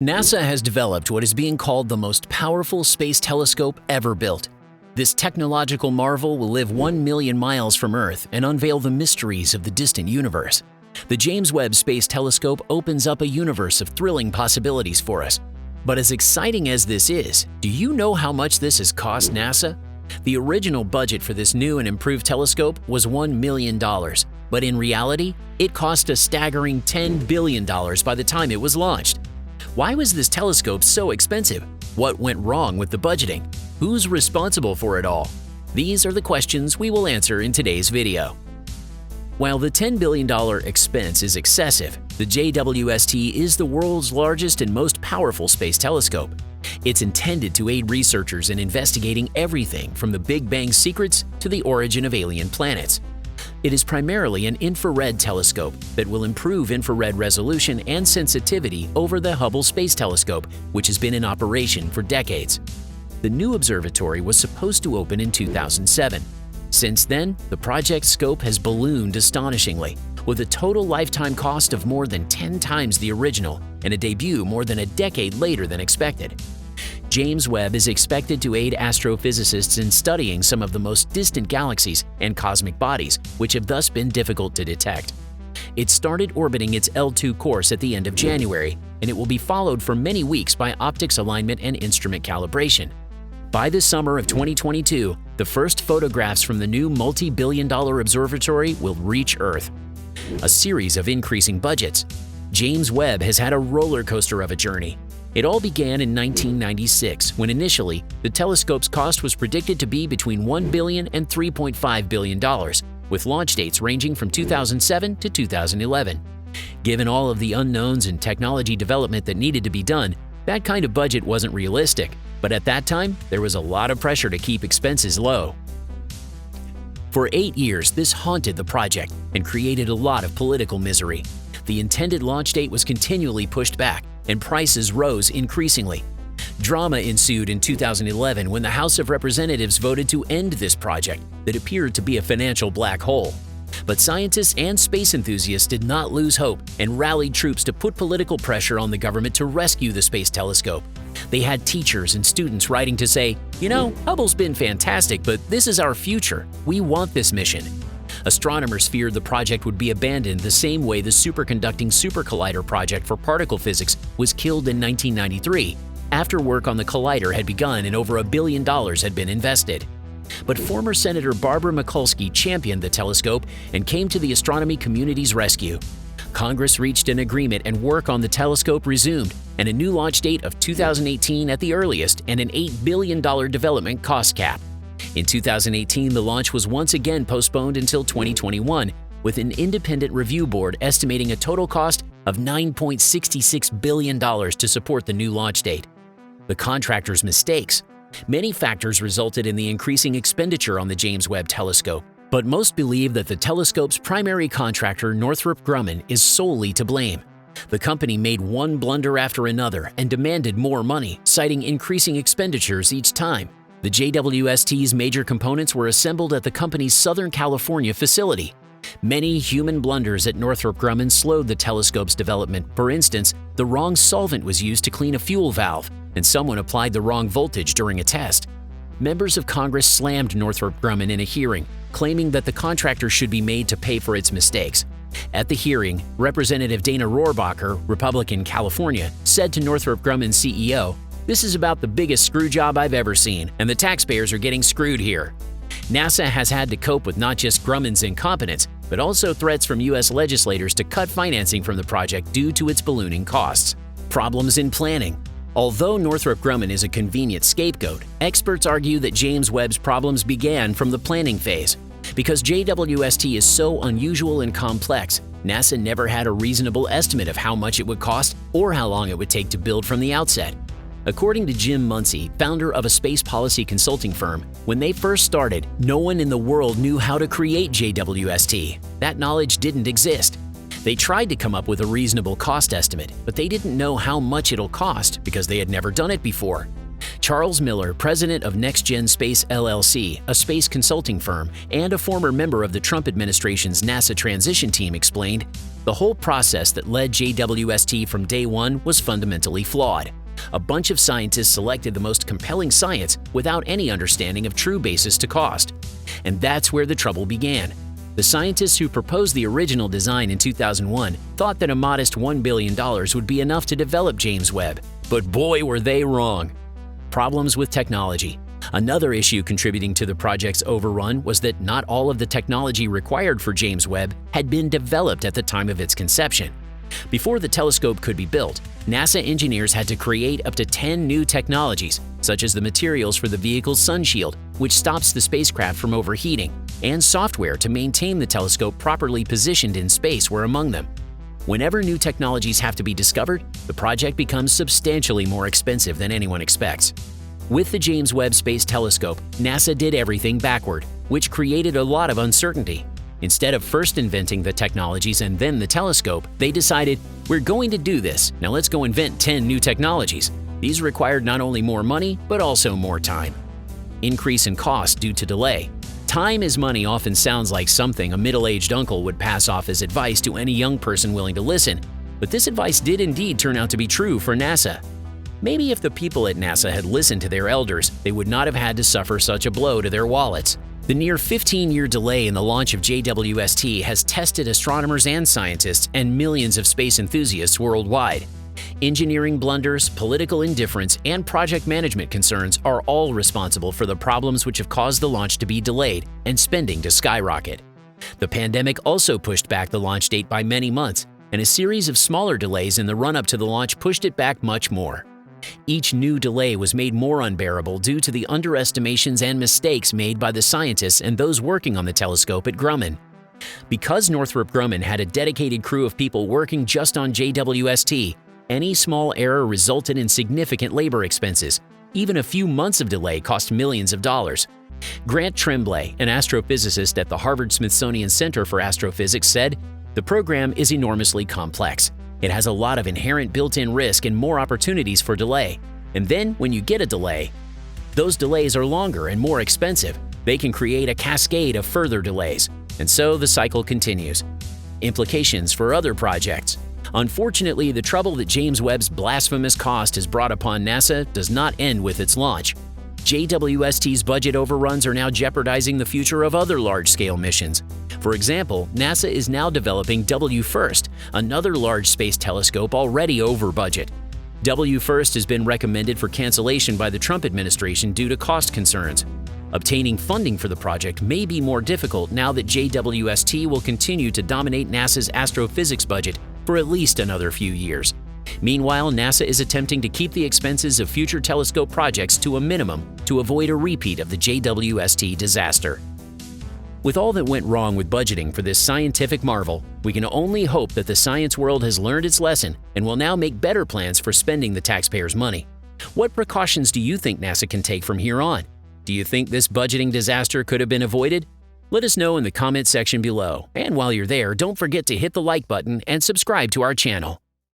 NASA has developed what is being called the most powerful space telescope ever built. This technological marvel will live 1 million miles from Earth and unveil the mysteries of the distant universe. The James Webb Space Telescope opens up a universe of thrilling possibilities for us. But as exciting as this is, do you know how much this has cost NASA? The original budget for this new and improved telescope was $1 million, but in reality, it cost a staggering $10 billion by the time it was launched. Why was this telescope so expensive? What went wrong with the budgeting? Who's responsible for it all? These are the questions we will answer in today's video. While the $10 billion expense is excessive, the JWST is the world's largest and most powerful space telescope. It's intended to aid researchers in investigating everything from the Big Bang secrets to the origin of alien planets. It is primarily an infrared telescope that will improve infrared resolution and sensitivity over the Hubble Space Telescope, which has been in operation for decades. The new observatory was supposed to open in 2007. Since then, the project's scope has ballooned astonishingly, with a total lifetime cost of more than 10 times the original and a debut more than a decade later than expected. James Webb is expected to aid astrophysicists in studying some of the most distant galaxies and cosmic bodies, which have thus been difficult to detect. It started orbiting its L2 course at the end of January, and it will be followed for many weeks by optics alignment and instrument calibration. By the summer of 2022, the first photographs from the new multi-billion-dollar observatory will reach Earth. A series of increasing budgets. James Webb has had a roller coaster of a journey. It all began in 1996, when initially, the telescope's cost was predicted to be between $1 billion and $3.5 billion, with launch dates ranging from 2007 to 2011. Given all of the unknowns and technology development that needed to be done, that kind of budget wasn't realistic, but at that time, there was a lot of pressure to keep expenses low. For 8 years, this haunted the project and created a lot of political misery. The intended launch date was continually pushed back, and prices rose increasingly. Drama ensued in 2011 when the House of Representatives voted to end this project that appeared to be a financial black hole. But scientists and space enthusiasts did not lose hope and rallied troops to put political pressure on the government to rescue the space telescope. They had teachers and students writing to say, "You know, Hubble's been fantastic, but this is our future. We want this mission." Astronomers feared the project would be abandoned the same way the superconducting super collider project for particle physics was killed in 1993, after work on the collider had begun and over $1 billion had been invested. But former Senator Barbara Mikulski championed the telescope and came to the astronomy community's rescue. Congress reached an agreement and work on the telescope resumed, and a new launch date of 2018 at the earliest and an $8 billion development cost cap. In 2018, the launch was once again postponed until 2021, with an independent review board estimating a total cost of $9.66 billion to support the new launch date. The contractors' mistakes. Many factors resulted in the increasing expenditure on the James Webb Telescope, but most believe that the telescope's primary contractor, Northrop Grumman, is solely to blame. The company made one blunder after another and demanded more money, citing increasing expenditures each time. The JWST's major components were assembled at the company's Southern California facility. Many human blunders at Northrop Grumman slowed the telescope's development. For instance, the wrong solvent was used to clean a fuel valve, and someone applied the wrong voltage during a test. Members of Congress slammed Northrop Grumman in a hearing, claiming that the contractor should be made to pay for its mistakes. At the hearing, Representative Dana Rohrabacher, Republican, California, said to Northrop Grumman's CEO, "This is about the biggest screw job I've ever seen, and the taxpayers are getting screwed here." NASA has had to cope with not just Grumman's incompetence, but also threats from U.S. legislators to cut financing from the project due to its ballooning costs. Problems in planning. Although Northrop Grumman is a convenient scapegoat, experts argue that James Webb's problems began from the planning phase. Because JWST is so unusual and complex, NASA never had a reasonable estimate of how much it would cost or how long it would take to build from the outset. According to Jim Muncy, founder of a space policy consulting firm, when they first started, no one in the world knew how to create JWST. That knowledge didn't exist. They tried to come up with a reasonable cost estimate, but they didn't know how much it'll cost because they had never done it before. Charles Miller, president of Next Gen Space LLC, a space consulting firm, and a former member of the Trump administration's NASA transition team, explained, The whole process that led JWST from day one was fundamentally flawed. A bunch of scientists selected the most compelling science without any understanding of true basis to cost. And that's where the trouble began. The scientists who proposed the original design in 2001 thought that a modest $1 billion would be enough to develop James Webb. But boy, were they wrong. Problems with technology. Another issue contributing to the project's overrun was that not all of the technology required for James Webb had been developed at the time of its conception. Before the telescope could be built, NASA engineers had to create up to 10 new technologies, such as the materials for the vehicle's sun shield, which stops the spacecraft from overheating, and software to maintain the telescope properly positioned in space were among them. Whenever new technologies have to be discovered, the project becomes substantially more expensive than anyone expects. With the James Webb Space Telescope, NASA did everything backward, which created a lot of uncertainty. Instead of first inventing the technologies and then the telescope, they decided, we're going to do this, now let's go invent 10 new technologies. These required not only more money, but also more time. Increase in cost due to delay. Time is money often sounds like something a middle-aged uncle would pass off as advice to any young person willing to listen, but this advice did indeed turn out to be true for NASA. Maybe if the people at NASA had listened to their elders, they would not have had to suffer such a blow to their wallets. The near 15-year delay in the launch of JWST has tested astronomers and scientists and millions of space enthusiasts worldwide. Engineering blunders, political indifference, and project management concerns are all responsible for the problems which have caused the launch to be delayed and spending to skyrocket. The pandemic also pushed back the launch date by many months, and a series of smaller delays in the run-up to the launch pushed it back much more. Each new delay was made more unbearable due to the underestimations and mistakes made by the scientists and those working on the telescope at Grumman. Because Northrop Grumman had a dedicated crew of people working just on JWST, any small error resulted in significant labor expenses. Even a few months of delay cost millions of dollars. Grant Tremblay, an astrophysicist at the Harvard-Smithsonian Center for Astrophysics, said, "The program is enormously complex. It has a lot of inherent built-in risk and more opportunities for delay. And then, when you get a delay, those delays are longer and more expensive. They can create a cascade of further delays. And so the cycle continues." Implications for other projects. Unfortunately, the trouble that James Webb's blasphemous cost has brought upon NASA does not end with its launch. JWST's budget overruns are now jeopardizing the future of other large-scale missions. For example, NASA is now developing WFIRST, another large space telescope already over budget. WFIRST has been recommended for cancellation by the Trump administration due to cost concerns. Obtaining funding for the project may be more difficult now that JWST will continue to dominate NASA's astrophysics budget for at least another few years. Meanwhile, NASA is attempting to keep the expenses of future telescope projects to a minimum to avoid a repeat of the JWST disaster. With all that went wrong with budgeting for this scientific marvel, we can only hope that the science world has learned its lesson and will now make better plans for spending the taxpayers' money. What precautions do you think NASA can take from here on? Do you think this budgeting disaster could have been avoided? Let us know in the comment section below. And while you're there, don't forget to hit the like button and subscribe to our channel.